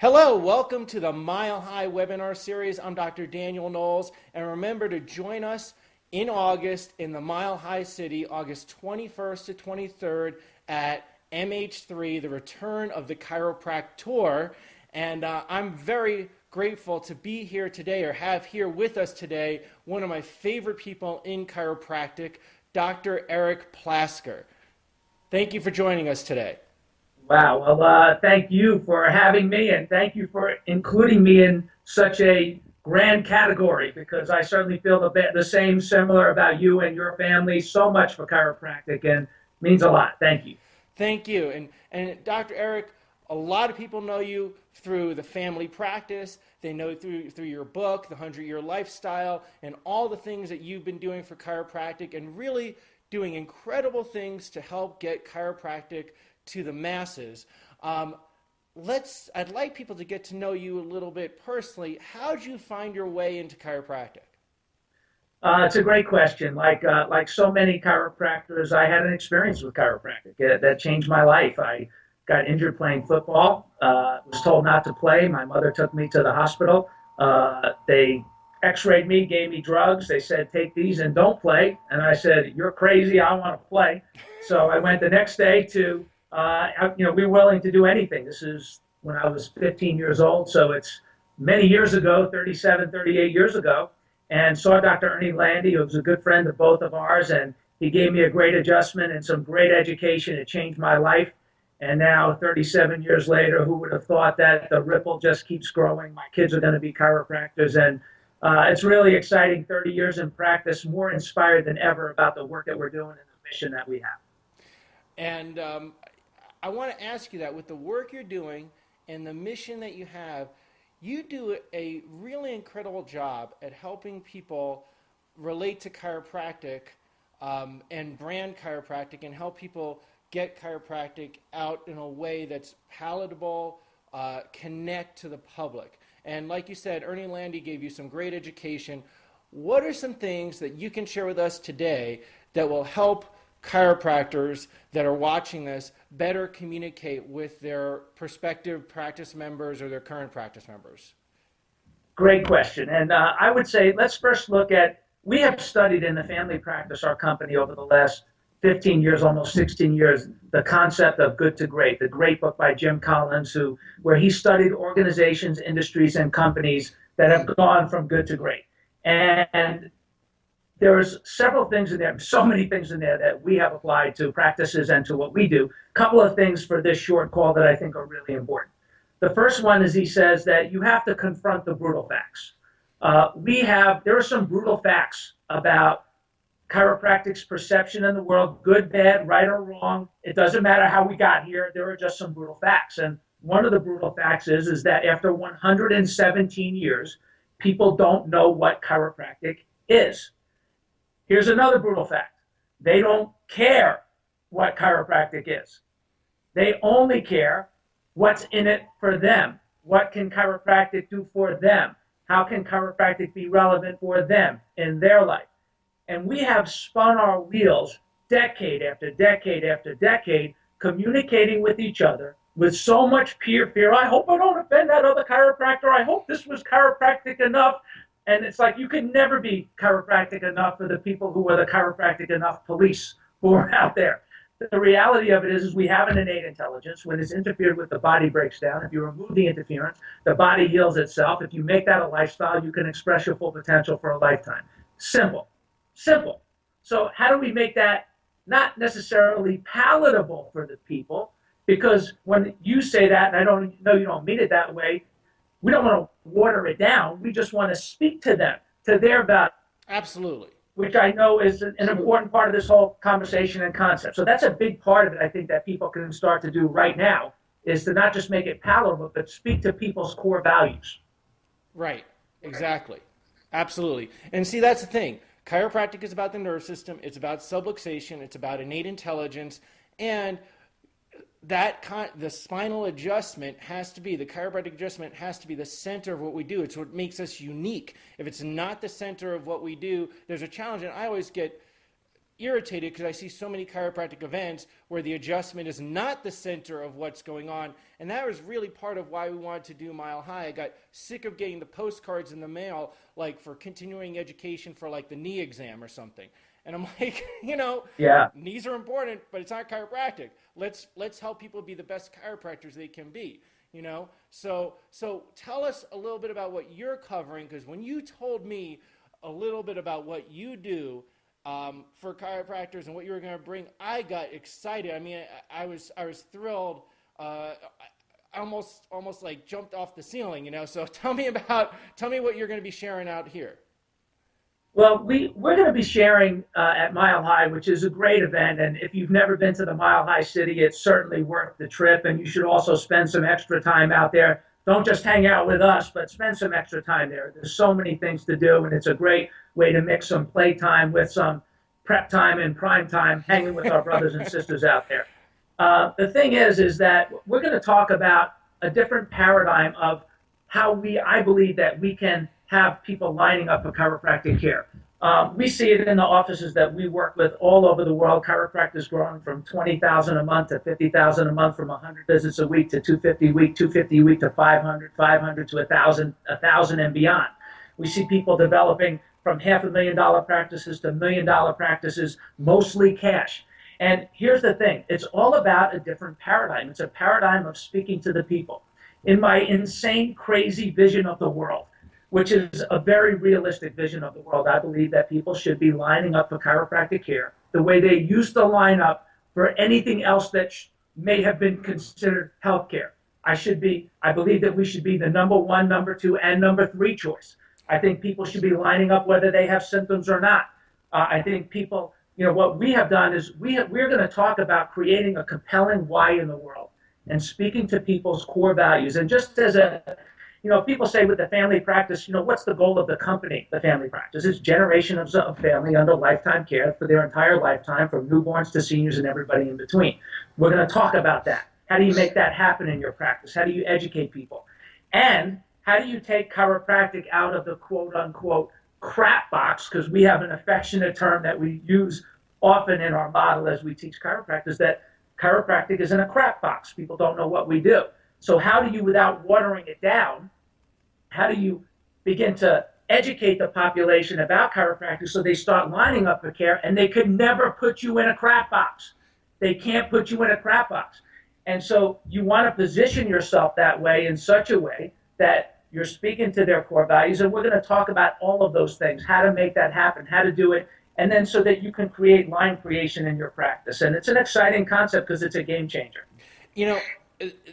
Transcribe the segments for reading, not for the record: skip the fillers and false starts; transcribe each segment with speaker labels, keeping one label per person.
Speaker 1: Hello, welcome to the Mile High webinar series. I'm Dr. Daniel Knowles, and remember to join us in August in the Mile High City, August 21st to 23rd at MH3, the return of the Chiropractor. And I'm very grateful to be here today, or have here with us today, one of my favorite people in chiropractic, Dr. Eric Plasker. Thank you for joining us today.
Speaker 2: Wow. Well, thank you for having me, and thank you for including me in such a grand category, because I certainly feel the same, similar about you and your family. So much for chiropractic, and means a lot. Thank you.
Speaker 1: Thank you. And Dr. Eric, a lot of people know you through the family practice. They know through your book, The 100-Year Lifestyle, and all the things that you've been doing for chiropractic, and really doing incredible things to help get chiropractic to the masses. I'd like people to get to know you a little bit personally. How'd you find your way into chiropractic?
Speaker 2: It's a great question. Like so many chiropractors, I had an experience with chiropractic that changed my life. I got injured playing football. Was told not to play. My mother took me to the hospital. They X-rayed me, gave me drugs. They said, "Take these and don't play." And I said, "You're crazy. I want to play." So I went the next day to, we were willing to do anything. This is when I was 15 years old. So it's many years ago, 37, 38 years ago, and saw Dr. Ernie Landy, who was a good friend of both of ours. And he gave me a great adjustment and some great education. It changed my life. And now, 37 years later, who would have thought that the ripple just keeps growing? My kids are going to be chiropractors. And it's really exciting. 30 years in practice, more inspired than ever about the work that we're doing and the mission that we have.
Speaker 1: And I want to ask you that with the work you're doing and the mission that you have, you do a really incredible job at helping people relate to chiropractic and brand chiropractic, and help people get chiropractic out in a way that's palatable, connect to the public. And like you said, Ernie Landy gave you some great education. What are some things that you can share with us today that will help chiropractors that are watching this better communicate with their prospective practice members or their current practice members?
Speaker 2: Great question. And I would say let's first look at, we have studied in the family practice, our company, over the last 15 years, almost 16 years, the concept of good to great, the great book by Jim Collins, where he studied organizations, industries, and companies that have gone from good to great. And there's several things in there, so many things in there that we have applied to practices and to what we do. A couple of things for this short call that I think are really important. The first one is, he says that you have to confront the brutal facts. There are some brutal facts about chiropractic's perception in the world, good, bad, right or wrong. It doesn't matter how we got here. There are just some brutal facts. And one of the brutal facts is that after 117 years, people don't know what chiropractic is. Here's another brutal fact. They don't care what chiropractic is. They only care what's in it for them. What can chiropractic do for them? How can chiropractic be relevant for them in their life? And we have spun our wheels decade after decade after decade, communicating with each other with so much peer fear. I hope I don't offend that other chiropractor. I hope this was chiropractic enough. And it's like you can never be chiropractic enough for the people who are the chiropractic enough police who are out there. The reality of it is we have an innate intelligence. When it's interfered with, the body breaks down. If you remove the interference, the body heals itself. If you make that a lifestyle, you can express your full potential for a lifetime. Simple. Simple. So how do we make that not necessarily palatable for the people? Because when you say that, and I don't know you don't mean it that way, we don't want to water it down. We just want to speak to them, to their value.
Speaker 1: Absolutely.
Speaker 2: Which I know is an important part of this whole conversation and concept. So that's a big part of it, I think, that people can start to do right now, is to not just make it palatable, but speak to people's core values.
Speaker 1: Right. Exactly. Absolutely. And see, that's the thing. Chiropractic is about the nervous system. It's about subluxation. It's about innate intelligence. And the spinal adjustment has to be, the chiropractic adjustment has to be the center of what we do. It's what makes us unique. If it's not the center of what we do, there's a challenge. And I always get irritated because I see so many chiropractic events where the adjustment is not the center of what's going on. And that was really part of why we wanted to do Mile High. I got sick of getting the postcards in the mail, like for continuing education for like the knee exam or something. And I'm like,
Speaker 2: Yeah.
Speaker 1: knees are important, but it's not chiropractic. Let's help people be the best chiropractors they can be. So tell us a little bit about what you're covering, because when you told me a little bit about what you do for chiropractors and what you were going to bring, I got excited. I mean, I was thrilled. I almost like jumped off the ceiling. So tell me what you're going to be sharing out here.
Speaker 2: Well, we're going to be sharing at Mile High, which is a great event. And if you've never been to the Mile High City, it's certainly worth the trip. And you should also spend some extra time out there. Don't just hang out with us, but spend some extra time there. There's so many things to do, and it's a great way to mix some play time with some prep time and prime time, hanging with our brothers and sisters out there. The thing is that we're going to talk about a different paradigm of how I believe that we can have people lining up for chiropractic care. We see it in the offices that we work with all over the world. Chiropractors growing from 20,000 a month to 50,000 a month, from 100 visits a week to 250 a week, 250 a week to 500, 500 to 1,000 and beyond. We see people developing from $500,000 practices to $1,000,000 practices, mostly cash. And here's the thing, it's all about a different paradigm. It's a paradigm of speaking to the people. In my insane, crazy vision of the world, which is a very realistic vision of the world, I believe that people should be lining up for chiropractic care the way they used to line up for anything else that may have been considered healthcare. I believe that we should be the number one, number two, and number three choice. I think people should be lining up whether they have symptoms or not. I think people, what we have done is we're going to talk about creating a compelling why in the world and speaking to people's core values. And just as people say with the family practice, what's the goal of the company, the family practice? It's generations of family under lifetime care for their entire lifetime, from newborns to seniors and everybody in between. We're going to talk about that. How do you make that happen in your practice? How do you educate people? And how do you take chiropractic out of the quote unquote crap box? Because we have an affectionate term that we use often in our model as we teach chiropractors, that chiropractic is in a crap box. People don't know what we do. So how do you, without watering it down, how do you begin to educate the population about chiropractic so they start lining up for care? And they could never put you in a crap box. They can't put you in a crap box. And so you want to position yourself that way, in such a way that you're speaking to their core values. And we're going to talk about all of those things, how to make that happen, how to do it, and then so that you can create line creation in your practice. And it's an exciting concept because it's a game changer.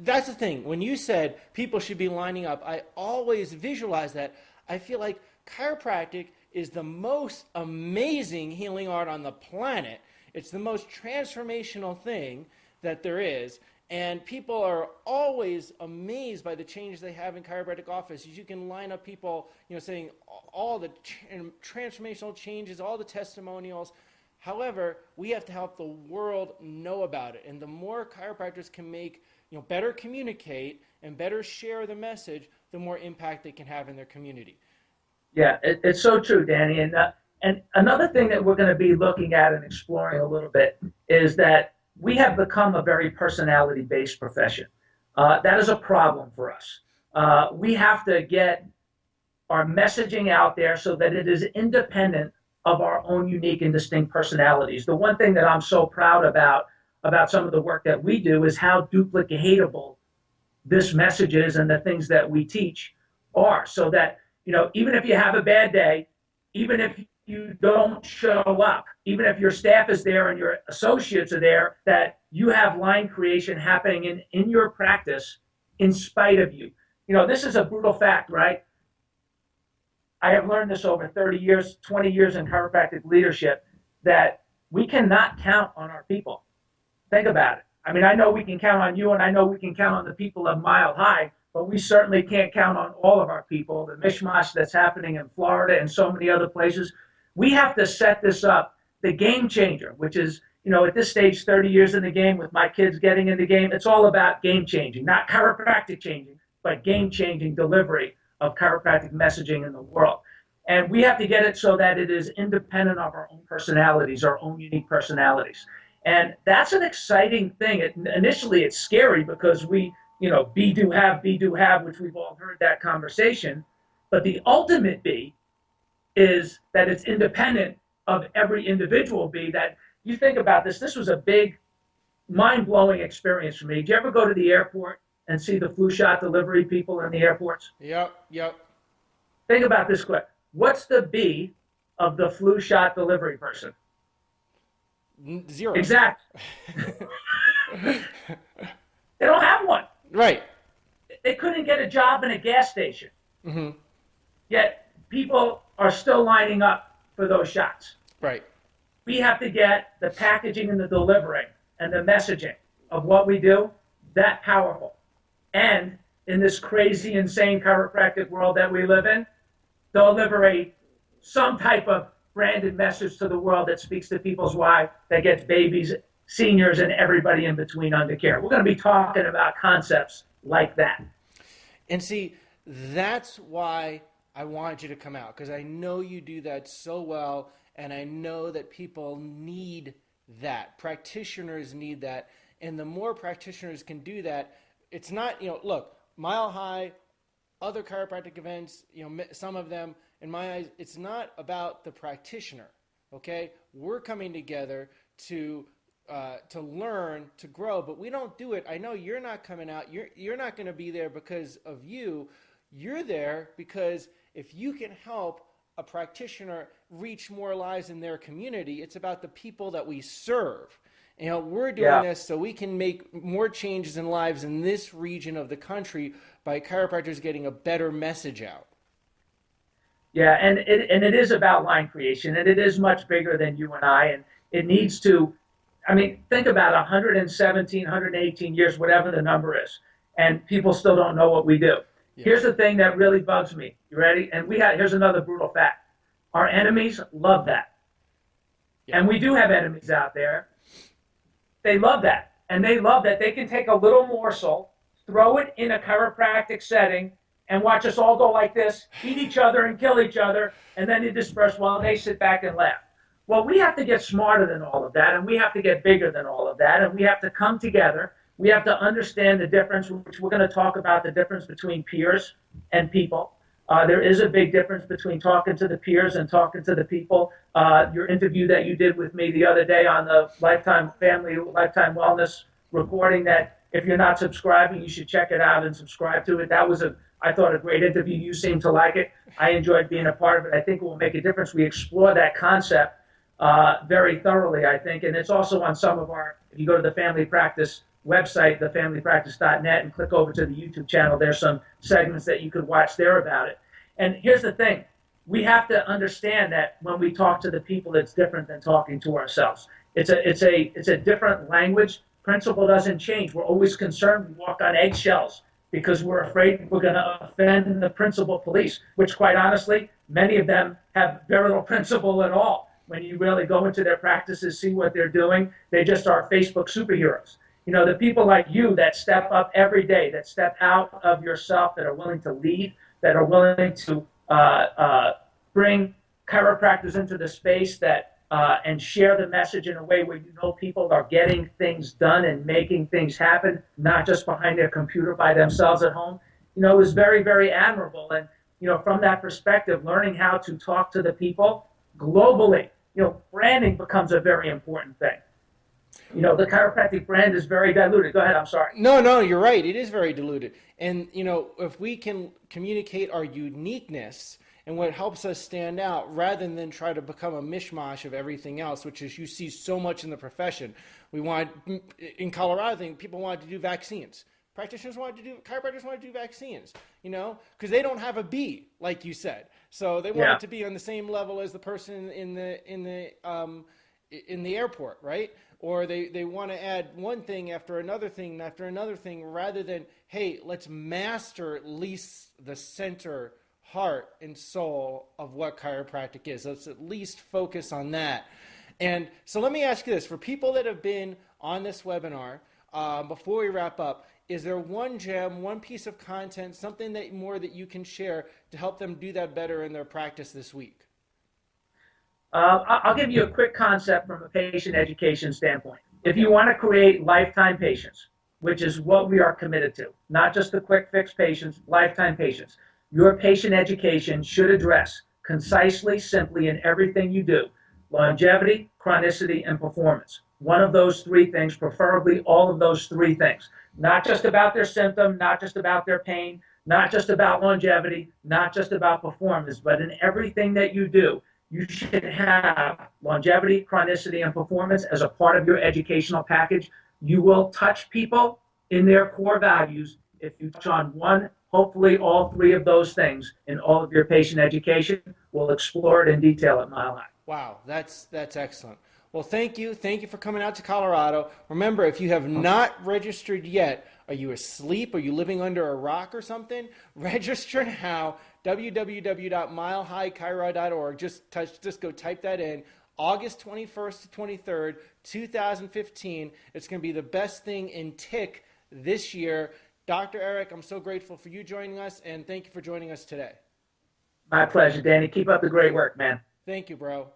Speaker 1: That's the thing. When you said people should be lining up, I always visualize that. I feel like chiropractic is the most amazing healing art on the planet. It's the most transformational thing that there is. And people are always amazed by the changes they have in chiropractic offices. You can line up people, saying all the transformational changes, all the testimonials. However, we have to help the world know about it. And the more chiropractors can make, better communicate and better share the message, the more impact they can have in their community.
Speaker 2: Yeah, it's so true, Danny. And another thing that we're going to be looking at and exploring a little bit is that we have become a very personality-based profession. That is a problem for us. We have to get our messaging out there so that it is independent of our own unique and distinct personalities. The one thing that I'm so proud about some of the work that we do is how duplicatable this message is and the things that we teach are, so that, even if you have a bad day, even if you don't show up, even if your staff is there and your associates are there, that you have line creation happening in your practice in spite of you. This is a brutal fact, right? I have learned this over 30 years, 20 years in chiropractic leadership, that we cannot count on our people. Think about it. I mean, I know we can count on you, and I know we can count on the people of Mile High, but we certainly can't count on all of our people. The mishmash that's happening in Florida and so many other places. We have to set this up, the game changer, which is, at this stage, 30 years in the game, with my kids getting in the game, it's all about game changing, not chiropractic changing, but game changing delivery of chiropractic messaging in the world. And we have to get it so that it is independent of our own personalities, our own unique personalities. And that's an exciting thing. Initially, it's scary because be, do, have, which we've all heard that conversation. But the ultimate be is that it's independent of every individual be. That you think about this, this was a big, mind blowing experience for me. Did you ever go to the airport and see the flu shot delivery people in the airports?
Speaker 1: Yep, yep.
Speaker 2: Think about this quick. What's the B of the flu shot delivery person?
Speaker 1: Zero.
Speaker 2: Exact. They don't have one.
Speaker 1: Right.
Speaker 2: They couldn't get a job in a gas station.
Speaker 1: Mm-hmm.
Speaker 2: Yet people are still lining up for those shots.
Speaker 1: Right.
Speaker 2: We have to get the packaging and the delivering and the messaging of what we do that powerful. And in this crazy, insane chiropractic world that we live in, deliver some type of branded message to the world that speaks to people's why, that gets babies, seniors, and everybody in between under care. We're going to be talking about concepts like that.
Speaker 1: And see, that's why I wanted you to come out, because I know you do that so well, and I know that people need that. Practitioners need that. And the more practitioners can do that, it's not, look, Mile High, other chiropractic events, some of them, in my eyes, it's not about the practitioner, okay? We're coming together to learn, to grow, but we don't do it. I know you're not coming out. You're not going to be there because of you. You're there because if you can help a practitioner reach more lives in their community, it's about the people that we serve. We're doing this so we can make more changes in lives in this region of the country by chiropractors getting a better message out.
Speaker 2: Yeah, and it is about line creation, and it is much bigger than you and I, and it needs to, think about 117, 118 years, whatever the number is, and people still don't know what we do. Yeah. Here's the thing that really bugs me. You ready? And here's another brutal fact. Our enemies love that. Yeah. And we do have enemies out there. They love that. And they love that they can take a little morsel, throw it in a chiropractic setting, and watch us all go like this, eat each other and kill each other, and then you disperse while they sit back and laugh. Well, we have to get smarter than all of that, and we have to get bigger than all of that, and we have to come together. We have to understand the difference, which we're going to talk about, the difference between peers and people. There is a big difference between talking to the peers and talking to the people. Your interview that you did with me the other day on the Lifetime Wellness recording, that if you're not subscribing, you should check it out and subscribe to it. That was I thought, a great interview. You seemed to like it. I enjoyed being a part of it. I think it will make a difference. We explore that concept very thoroughly, I think. And it's also on some of if you go to the Family Practice website, thefamilypractice.net, and click over to the YouTube channel, there's some segments that you could watch there about it. And here's the thing. We have to understand that when we talk to the people, it's different than talking to ourselves. It's a different language. Principle doesn't change. We're always concerned. We walk on eggshells because we're afraid we're going to offend the principal police, which, quite honestly, many of them have very little principle at all. When you really go into their practices, see what they're doing, they just are Facebook superheroes. The people like you that step up every day, that step out of yourself, that are willing to lead, that are willing to bring chiropractors into the space and share the message in a way where people are getting things done and making things happen, not just behind their computer by themselves at home, is very, very admirable. And, from that perspective, learning how to talk to the people globally, branding becomes a very important thing. The chiropractic brand is very diluted. Go ahead, I'm sorry.
Speaker 1: No, you're right. It is very diluted. And, if we can communicate our uniqueness and what helps us stand out rather than try to become a mishmash of everything else, which is you see so much in the profession. In Colorado, people wanted to do vaccines. Chiropractors wanted to do vaccines, because they don't have a B, like you said. So they wanted to be on the same level as the person in the airport, right? Or they want to add one thing after another thing rather than, hey, let's master at least the center, heart, and soul of what chiropractic is. Let's at least focus on that. And so let me ask you this. For people that have been on this webinar, before we wrap up, is there one gem, one piece of content, something that more that you can share to help them do that better in their practice this week?
Speaker 2: I'll give you a quick concept from a patient education standpoint. If
Speaker 1: Okay.
Speaker 2: you want to create lifetime patients, which is what we are committed to, not just the quick fix patients, lifetime patients, your patient education should address concisely, simply in everything you do longevity, chronicity, and performance. One of those three things, preferably all of those three things. Not just about their symptom, not just about their pain, not just about longevity, not just about performance, but in everything that you do, you should have longevity, chronicity, and performance as a part of your educational package. You will touch people in their core values if you touch on one, hopefully all three of those things in all of your patient education. We'll explore it in detail at Mile High.
Speaker 1: Wow, that's excellent. Well, thank you. Thank you for coming out to Colorado. Remember, if you have not registered yet, are you asleep? Are you living under a rock or something? Register now. www.milehighchiro.org. Just go type that in. August 21st to 23rd, 2015. It's going to be the best thing in tick this year. Dr. Eric, I'm so grateful for you joining us, and thank you for joining us today.
Speaker 2: My pleasure, Danny. Keep up the great work, man.
Speaker 1: Thank you, bro.